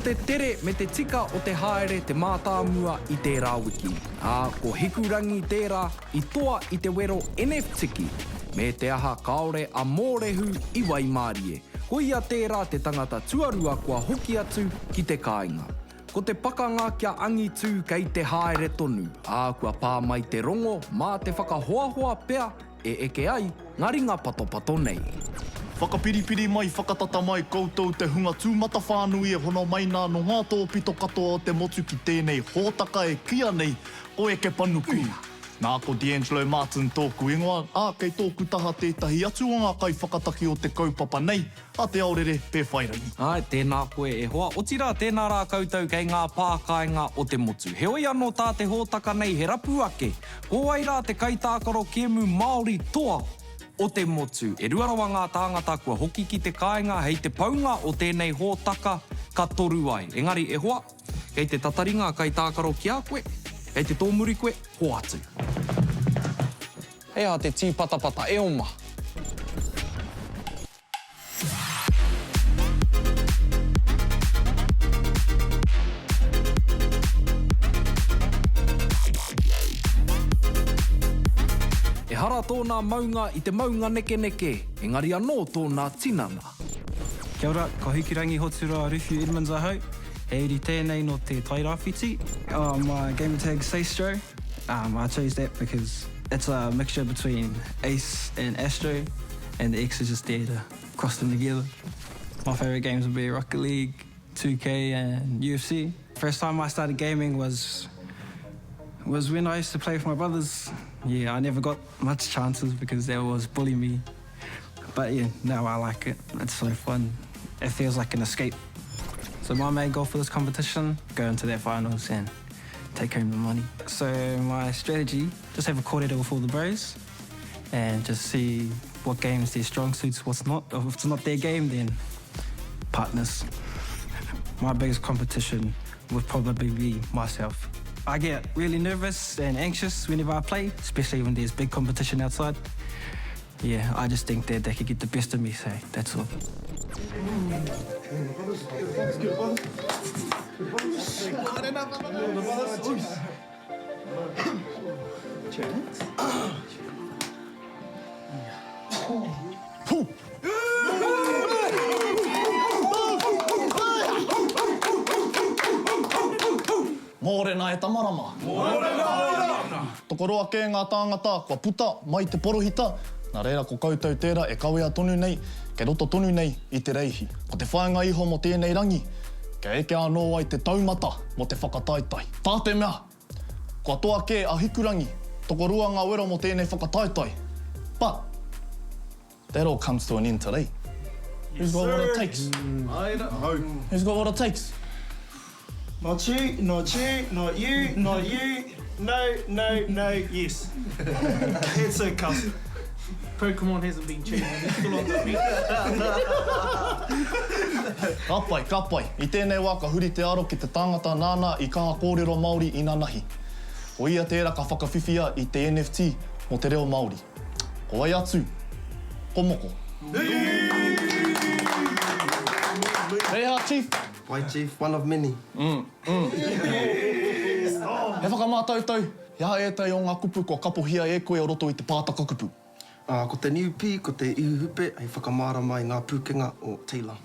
te tere me te tika o te haere te mātāmua i tērā wiki. Ko hikurangi tērā i toa i te wero NFT, me te aha kaore a mōrehu i Waimarie. Ko ia tērā te tangata tuarua kua hoki atu ki te kāinga. Ko te pakanga kia angi tū kei te haere tonu, kua pā mai te rongo mā te whakahoahoa pea eke ai ngā ringa patopato nei. Whakapiripiri mai, whakatata mai, koutou te hunga tūmata whānui e hono mai nā no ngā tō pito katoa o te motu ki tēnei hōtaka e kia nei o Eke Panuku. Nā ko D'Angelo Martin tōku ingoa, kei tōku taha tētahi atu o ngā kai whakataki o te kaupapa nei, a te Aorere Pewhairangi. Tēnā koe e hoa. O tira tēnā rā koutou kei ngā pākainga o te motu. Heoi anō tā te hōtaka nei he rapu ake. Ko ai rā te kaitākaro kiemu Māori toa o te motu. E ruarawa ngā tāngata kua hoki ki te kāinga hei te paunga o tēnei hōtaka ka toru ai. Engari e hoa, kei te tataringa kaitākaro ki a koe, kei te tōmuri koe, ho atu. Ea te tī patapata, e oma. E hara tōnā maunga i te maunga neke neke, engari anō tōnā tinana. Kia ora, ka Hikirangi Hotura Ruwhi Edmonds ahau. He iri tēnei no te tairāwhiti. My gamer tag Seistro. I chose that because it's a mixture between Ace and Astro, and the X is just there to cross them together. My favourite games would be Rocket League, 2K and UFC. First time I started gaming was when I used to play with my brothers. Yeah, I never got much chances because they always bully me. But yeah, now I like it. It's so fun. It feels like an escape. So my main goal for this competition, go into their finals and take home the money. So my strategy, just have a coordinator with all the bros and just see what games their strong suits, what's not. If it's not their game, then partners. My biggest competition would probably be myself. I get really nervous and anxious whenever I play, especially when there's big competition outside. Yeah, I just think that they could get the best of me, so that's all. Mōrena e tamarama. Mōrena! Tokoroa kē ngā tāngata, kua puta mai te porohita, nā reira ko koutou tērā e kawea tonu nei, ke roto tonu nei i te reihi. Ko te whāinga iho mo tēnei rangi, ke eke anō ai te taumata mo te whakataitai. Tā te mea, kua toa kē a hikurangi, tokorua ngā wera mo tēnei whakataitai. But, that all comes to an end today. Who's got what it takes? Who's got what it takes? Not you, not you, not you, not you. No, no, no, yes. It's a custom. Pokemon hasn't been changed. It's still on the beat. Ka pai. I tēnei wā ka huri te aro ki te tangata nāna i kā kōrero Māori i nā nahi. Ko ia tērā ka whakawhiwhia i te NFT mo te reo Māori. Ko ai atu, ko moko. Reha, Chief. Wai, Chief, one of many. He whakamātautau, ia ētai o ngā kupu kua kapohia e koe o roto i te pātaka kupu. Ko te niupi, ko te ihuhupe, hei whakamāra mai ngā pūkenga o Teila.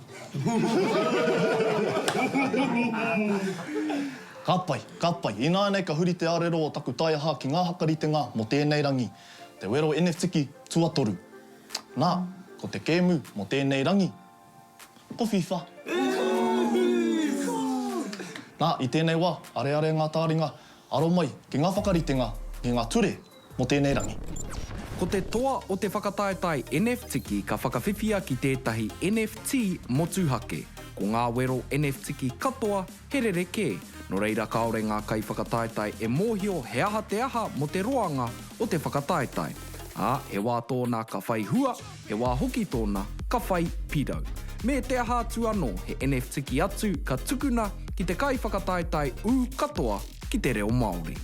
Ka pai. I nānei ka huri te arero o taku taiaha ki ngā hakaritenga mo tēnei rangi. Te wero NFT tuatoru. Nā, ko te kēmu mo tēnei rangi. Ko Fifa. Nā, i tēnei wā, are ngā tāringa, aro mai ki ngā whakaritenga, ki ngā ture mo tēnei rangi. Ko te toa o te whakataetai NFT ka whakawhiwhia ki tētahi NFT motuhake. Ko ngā wero NFT katoa, herere kē. No reira kaore ngā kai whakataetai e mōhio he aha te aha mo te roanga o te whakataetai. He wā tōna ka whai hua, he wā hoki tōna ka whai pirau. Me te aha atu anō he NFT atu ka tukuna ki te kai whakataetai katoa ki te reo Māori.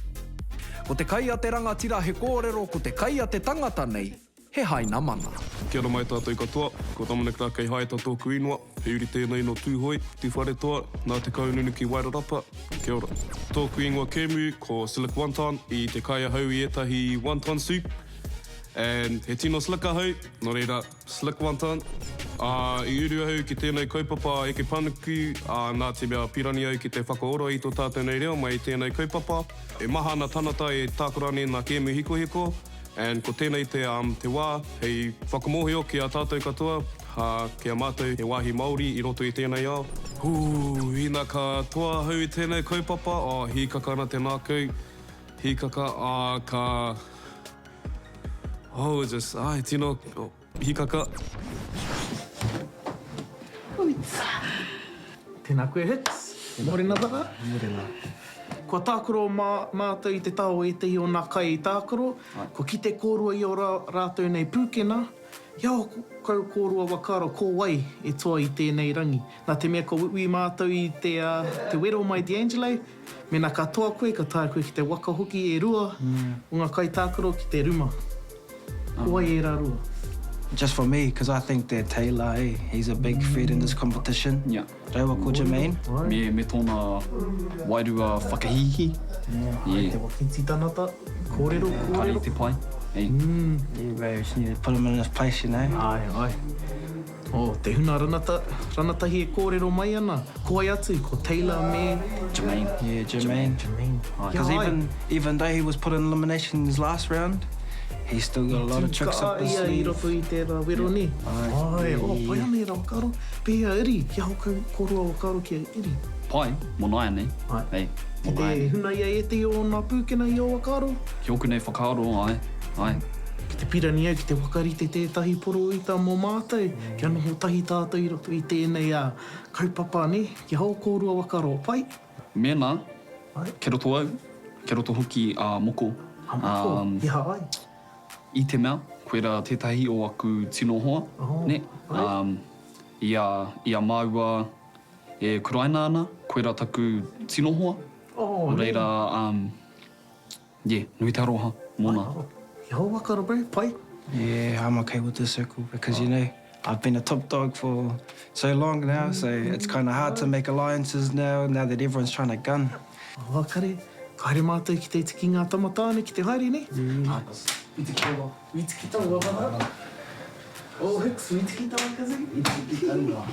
Ko te kai a te rangatira he kōrero, ko te kai a te tangata nei, he haina mana. Kia ora mai tātou i katoa, ko tamaneka kei haeta tōku ingoa, he uri tēnei no tūhoi, te whare toa, nā te kaununu ki Wairarapa, kia ora. Tōku ingoa kēmu ko silic wonton i te kaia hau i etahi wonton soup, and he tino slika hau, no reira silic wonton, i uru hau ki tēnei kaupapa Eke Panuku, nā te mea pirani au ki te whakaoro i tō tātou nei reo mai tēnei kaupapa, e maha na tanata e tākorani nā kēmu hiko, and ko tēnei te wā, hei whakamohio ki a tātou katoa, ki a mātou he wāhi Māori i roto i tēnei ao. Ina ka toa hau i tēnei kaupapa, hikaka na te nākau, hikaka, tino, hikaka. Tēnā koe hits. Morena taka. Morena. Kua tākoro mātou i te tau e te o nā kai i tākoro, ko ki te kōrua i o rātou nei pūkena, iau kau kōrua wakaro kō wai e toa i tēnei rangi. Nā te mea ko ui mātou i te wero mai D'Angelo, me nā katoa koe, ka tāia koe ki te waka hoki e rua, o ngā kai tākoro ki te ruma. Ko wai e rā rua. Just for me, because I think that Taylor, he's a big threat in this competition. Yeah. Rewa ko Jermaine. Me tōna wairua whakahihi. Te wakiti tanata, kōrero. Kari te pai. Yeah, bro, you just need to put him in his place, you know? Ai. Te huna ranatahi e kōrero mai ana. Ko ai atu, ko Taylor me... Jermaine. Yeah, Jermaine. Because even though he was put in elimination in his last round, he's still got a lot of tricks up his sleeve. I roto i tērā wero ni. Pai ana i rā wakaro. Pēa iri, kia hokau kōrua wakaro kia iri. Pai, monai nei. Hei. Ki te huna ia e te o nā pūkena i o wakaro. Ki oku nei whakaaro, ai. Ki te pirani au, ki te wakarite tētahi poro i tā mō mātou. Kia noho tahi tātou i roto i tēnei kaupapa ne. Ki hau kōrua wakaro pai. Mēnā, ke roto au, ke roto hoki a moko. Ia ai. I te mea, koe rā tētahi o aku tino hoa, ne? Ia māua e kuraina ana, koe rā taku tino hoa. Reira, nui te aroha, mōna. Ia hau wakaro, bro, pai. Yeah, I'm okay with this circle because, you know, I've been a top dog for so long now, so it's kind of hard to make alliances now that everyone's trying to gun. Kare, kaere mātou ki te tiki ngā tamatāne ki te haere, ne? Witiki taua wala. Hicks, witiki taua kazi? Witiki taua.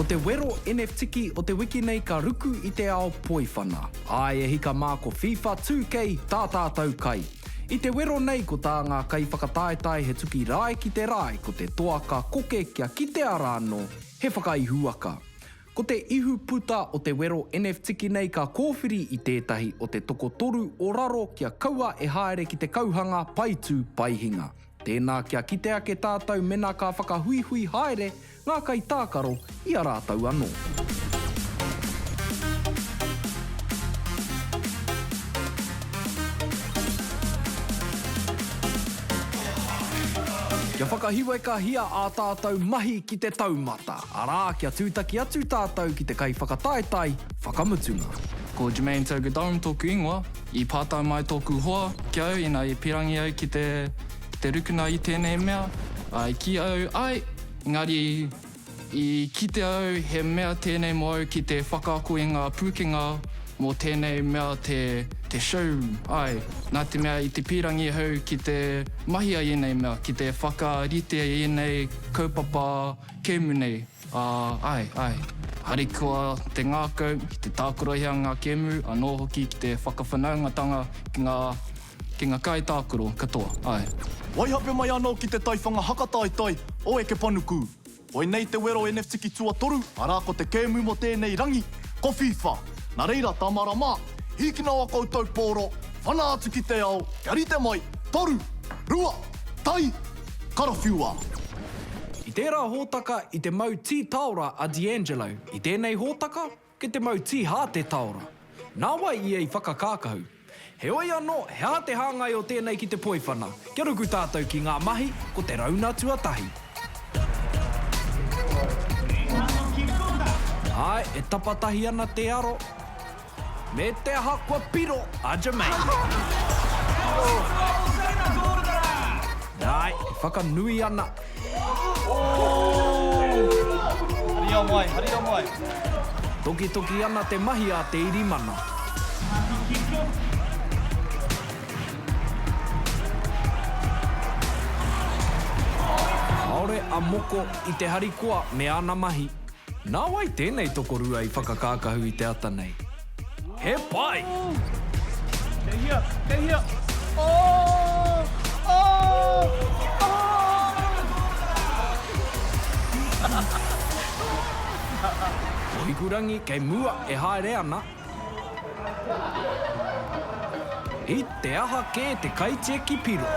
O te wero NFTiki o te wiki nei ka ruku i te ao poiwhana. Ai e hika mā ko Fifa 2K tā tātou kai. I te wero nei ko tā ngā kai whakataetai he tuki rai ki te rai ko te toaka koke kia ki te ara anō he whakaihuaka. Ko te ihu puta o te wero NFTiki nei ka kōwhiri i tētahi o te toko toru o raro kia kaua e haere ki te kauhanga paitū paihinga. Tēnā kia kite ake tātou mena ka whakahuihui haere ngā kai tākaro i Arataua anō. Kia whakahiwe ka hia a tātou mahi ki te taumata. Arā kia tūtaki atu tātou ki te kai whakataetai whakamutunga. Ko Jermaine tauku daum tōku ingoa, i pātai mai tōku hoa, kia au ina i pirangi au ki te rukuna i tēnei mea, i ki au ai, engari i kite au he mea tēnei mo au ki te whakaakoenga pūkenga mō tēnei mea te show, ai. Nā te mea i te pirangi hau ki te mahia i nei mea, ki te whakarite i nei kaupapa kēmu nei, ai. Harikoa te ngākau, ki te tākorohia ngā kēmu, anō hoki ki te whakawhanaungatanga ki ngā kai tākoro katoa, ai. Waihape mai anō ki te taiwhanga hakataetai o Eke Panuku. Oi nei te wero NFTiki tua toru, arā ko te kēmu mo tēnei rangi, ko Fifa. Nā reira, tamara mā, hikina wa koutou pōro, whana atu ki te ao, kia rite mai, toru, rua, tai, karawhiua. I tērā hōtaka i te mau tī taura a D'Angelo. I tēnei hōtaka, ke te mau tī hā te taura. Nā wai ia I whakakākahu. He oi anō, hea te hāngai o tēnei ki te poiwhana. Kia ruku tātou ki ngā mahi, ko te rauna tuatahi. Ai, e tapatahi ana te aro. Me te aha kua piro, aja mei. Ai, e whakanui ana. Haria mai. Toki ana te mahi a te irimana. Aore a moko I te harikoa me ana mahi. Nā wai tēnei tokorua I whakakākahu I te ata nei. He pai! Kei hia! O hikurangi kei mua e haere ana. I te aha ke te kaitieki piro.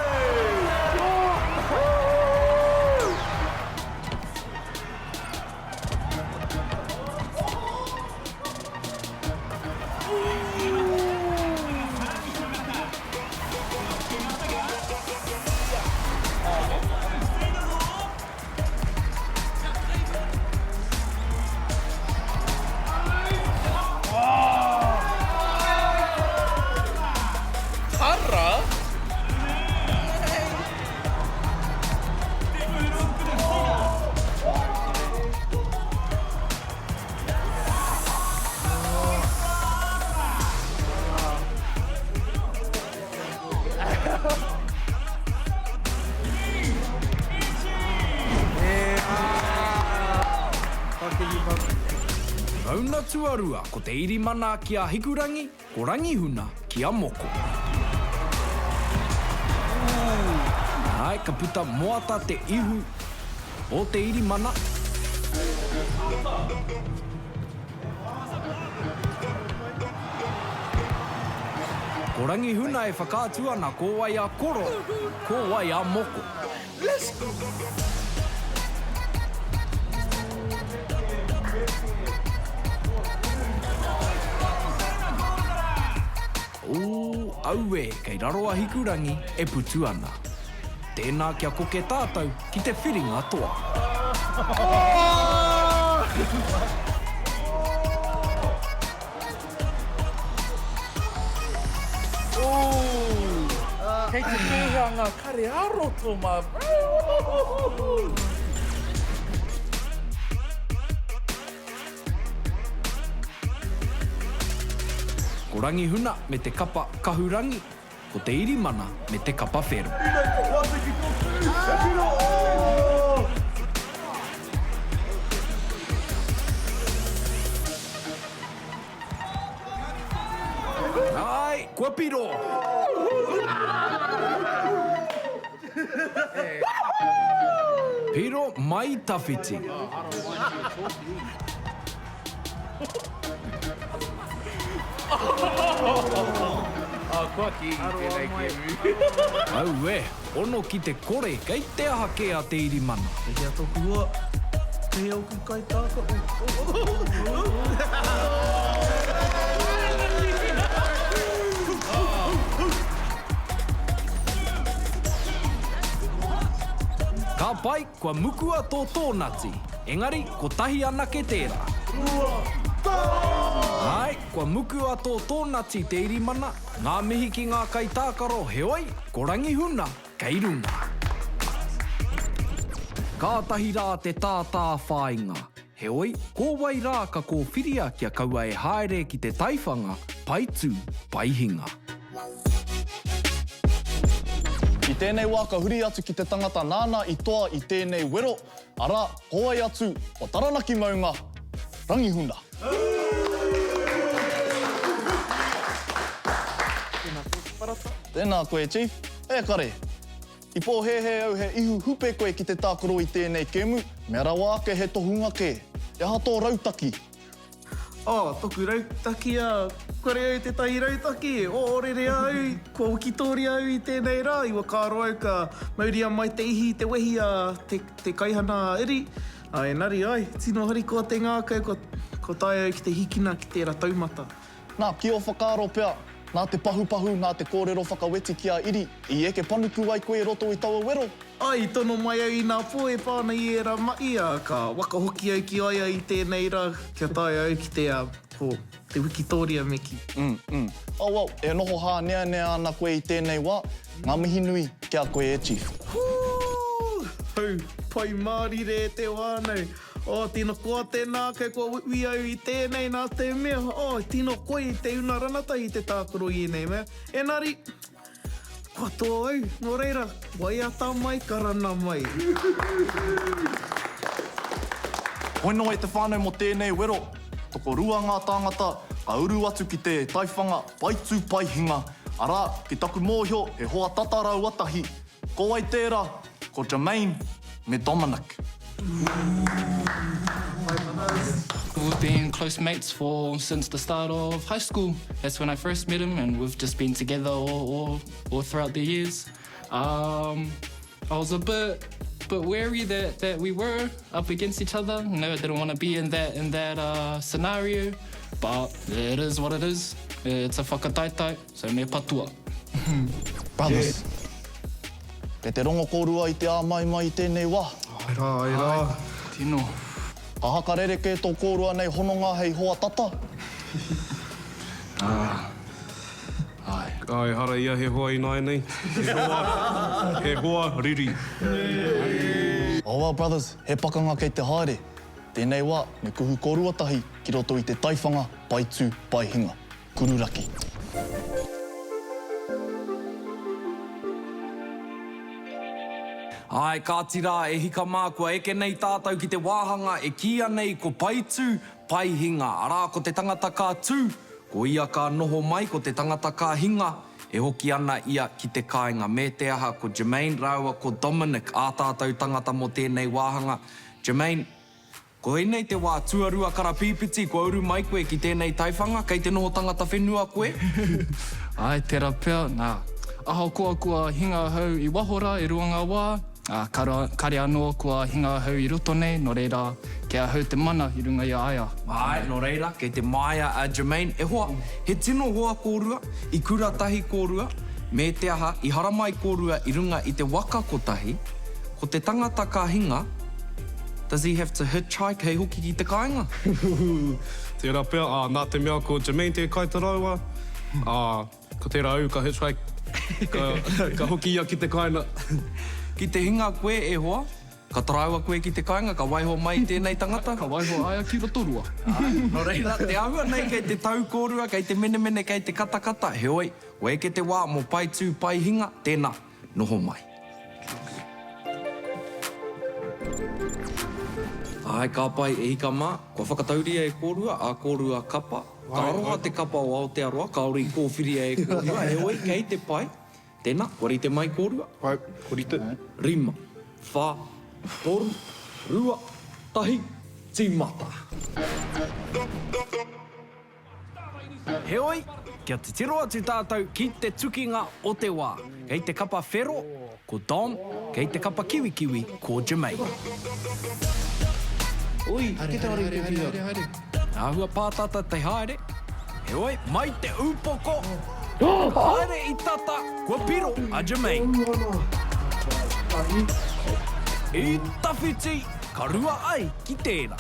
Rauna tuarua ko te irimana ki a hikurangi, ko rangihuna ki a moko. Ai, ka puta moata te ihu o te irimana. Ko rangihuna e whakātua ana ko wai a koro, ko wai a moko. Let's go! Aue, kei raroa hikurangi e putu ana. Tēnā kia koke tātou ki te whiringa toa. Kei te pēhanga kare aro tō mā. Ko rangihuna me te kapa kahurangi, ko te irimana me te kapa whero. Ai, kua piro! Piro mai tawhiti. Kua ki tēnei kēmu. Aue, ono ki te kore kei te aha ke a te irimana. E kia tōku ua. Kei au ki kai tāka. Ka pai, kua mukua tō tōnati. Engari, ko tahi ana ke tērā. Ai, kua mukua tō tōnati te irimana, ngā mihi ki ngā kai tākaro heoi, ko rangihuna, kei runga. Kātahi rā te tātā whāinga. Heoi, ko wai rā ka ko whiria kia kaua e haere ki te taiwhanga, paitū, paihinga. I tēnei wā ka huri atu ki te tangata nāna I toa I tēnei wero, ara, hoai atu o taranaki maunga, rangihuna. Tēnā koe, Chief. E kare, I pō he au he ihu hupe koe ki te tākoro I tēnei kēmu, me ara wā ke he tohunga ke, e hato rautaki. Toku rautaki a, kore au te tahi rautaki, Aorere au, kua ukitori au I tēnei rā, iwa kāro au ka mauria mai te ihi, te wehi a te kaihana iri. Engari, tino hari ko te ngākau, ko tae au ki te hikina ki tērā taumata. Nā ki o whakaaro pea, nā te pahupahu, nā te kōrero whakaweti ki a iri, I eke panuku ai koe roto I taua wero. Ai, tono mai au I nā poe pāna I era mai a ka wakahoki au ki aia I tēnei rā, kia tae au ki te Wikitoria me ki. Au, e noho hānea ana koe I tēnei wā, ngā mihi nui kia koe e chief. Hau, pai Māori re te wānau. Tino koa tēnā, kei kua ui au I tēnei nā te mea. Tino koe I te una ranata I te tākoro I nei mea. Engari, kua toa au, nō reira, waiata mai, karana mai. Hoino e te whānau mo tēnei wero, toko rua ngā tāngata, ka uru atu ki te taiwhanga, paitū paihinga. Arā, ki taku mōhio, he hoa tatarau atahi. Ko ai tērā, ko Jermaine me Dominic. We've been close mates since the start of high school. That's when I first met him, and we've just been together all throughout the years. I was a bit wary that we were up against each other. You know, I didn't want to be in that scenario, but it is what it is. It's a whakataitai, so me patua. Brothers, pe te rongo kōrua I te āmaimai I tēnei wā. Ai, tino. Ahaka rere ke tō kōrua nei hononga hei hoa tata. Ai, hara ia he hoa I nai nei. He hoa riri. Oh well, brothers, he pakanga kei te haere. Tēnei wā, me kuhu kōrua tahi ki roto I te taiwhanga, paitū, paihinga. Kururaki. Ai, ka tira e hika mā kua eke nei tātou ki te wāhanga e kia nei ko paitū, paihinga. Arā, ko te tangata kā tū, ko ia ka noho mai ko te tangata kā hinga. E hoki ana ia ki te kāinga. Me te aha ko Jermaine, rāua ko Dominic, ā tātou tangata mo tēnei wāhanga. Jermaine, ko hei nei te wā tuarua kara pīpiti, ko uru mai koe ki tēnei taiwhanga, kei te noho tangata whenua koe. Ai, tērā pēr, nā. Aho kua hinga hau I wahora, I ruanga wā. Kare anō kua hinga hau I roto nei, no reira, kia hau te mana I runga I aia. Ai, no reira, kei te maia a Jermaine. E hoa, he tino hoa kōrua, I kuratahi kōrua, me te aha, I haramai kōrua I runga I te waka kotahi, ko te tangata ka hinga, does he have to hitchhike hei hoki ki te kāinga? Tērā pēr, nā te mea ko Jermaine te kaitaraua, ko tērā au ka hitchhike, ka hoki ia ki te kāina. Ki te hinga koe e hoa, ka taraua koe ki te kāinga, ka waiho mai tēnei tangata. Ka waiho aia ki rotorua. No reira, te ahua nei kei te tau kōrua, kei te mene kei te katakata. Heoi, o eke te wā mo paitū paihinga, tēnā, noho mai. Ai, ka pai e hika mā, kua whakatauria e kōrua, a kōrua kapa. Ka aroha te kapa o Aotearoa, ka ori kōwhiria e kōrua. Heoi, kei te pai. Tēnā, korite mai kōrua. Pai, korite. Rima, whā, toru, rua, tahi, tīmata. Heoi, kia te tiro atu tātou ki te tukinga o te wā. Kei te kapa whero, ko Dom, kei te kapa kiwi, ko Jermaine. Ui, ke te haere. Āhua pātata te haere. Heoi, mai te upoko. Haere I tata, kua piro a Jermaine. I tawhiti, ka rua ai ki tērā.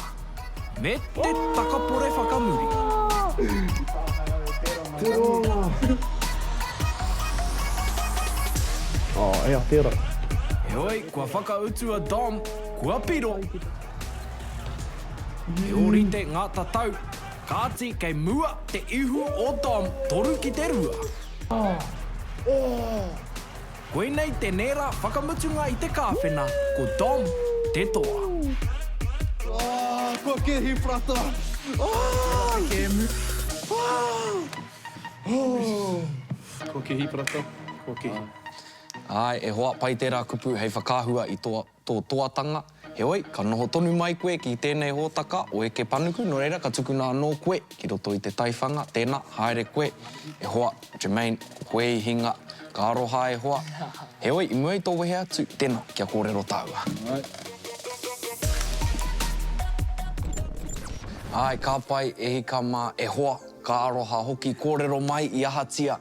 Me te takapore whakamuri. Ea, tērā. Heoi, kua whakautua Dom, kua piro. E orite ngā tatau, kāti kei mua te ihu o Dom, toru ki te rua. Koe nei te nera whakamutunga I te kāwhena, ko Dom, te toa. Kua ke hi prata. Ko ke hi prata. Ko ke hi. Ai, e hoa pai tērā kupu hei whakāhua I tō toatanga. Heoi, ka noho tonu mai koe ki tēnei hōtaka o Eke Panuku, no reira ka tukuna anō koe ki roto I te taiwhanga, tēnā, haere koe. E hoa, Jermaine, koe I hinga, ka aroha e hoa. Heoi, I mua I tō wehe atu, tēnā, kia kōrero tāua. Ai, ka pai e hika mā e hoa, Ka aroha hoki kōrero mai I ahatia.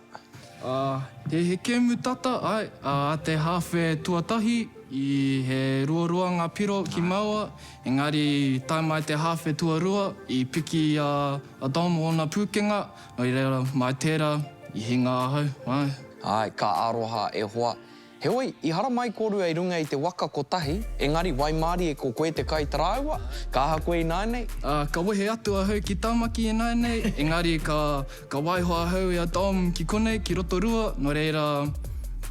He kemu tata, a te hawhe tuatahi I he ruarua ngā piro ki maua. Engari, tai mai te hawhe tuarua I piki a domo o nā pūkenga. Nō I reira mai tērā I hinga ahau. Ai, ka aroha e hoa. Heoi, I hara mai kōrua I runga I te waka kotahi, engari wai Māori e ko koe te kai Arataua, ka aha koe I nānei? Ka wehe atu ahau ki tāmaki e nānei, engari ka waihoa ahau I a Dom ki konei, ki roto rua, no reira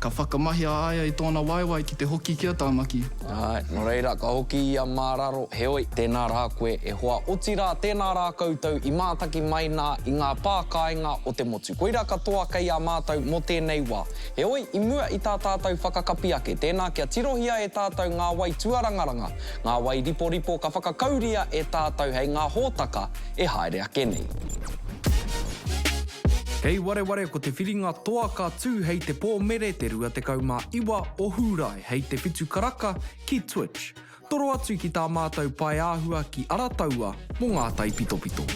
ka whakamahia aia I tōna waiwai ki te hoki ki a tāmaki. Ai, no reira, ka hoki I a māraro. Heoi, tēnā rā koe e hoa oti rā, tēnā rā koutou I mātaki mai nā I ngā pākainga o te motu. Koira katoa kei a mātou mo tēnei wā. Heoi, I mua I tā tātou whakakapi ake. Tēnā kia tirohia e tātou ngā wai tuarangaranga. Ngā wai ripo ka whakakauria e tātou hei ngā hōtaka e haere ake nei. Kei wareware ko te whiringa toa ka tū hei te pōmere te rua te kaumā iwa o Hūrai hei te whitu karaka ki Twitch. Toro atu ki tā mātou pai āhua ki Arataua mō ngā tai pito pito.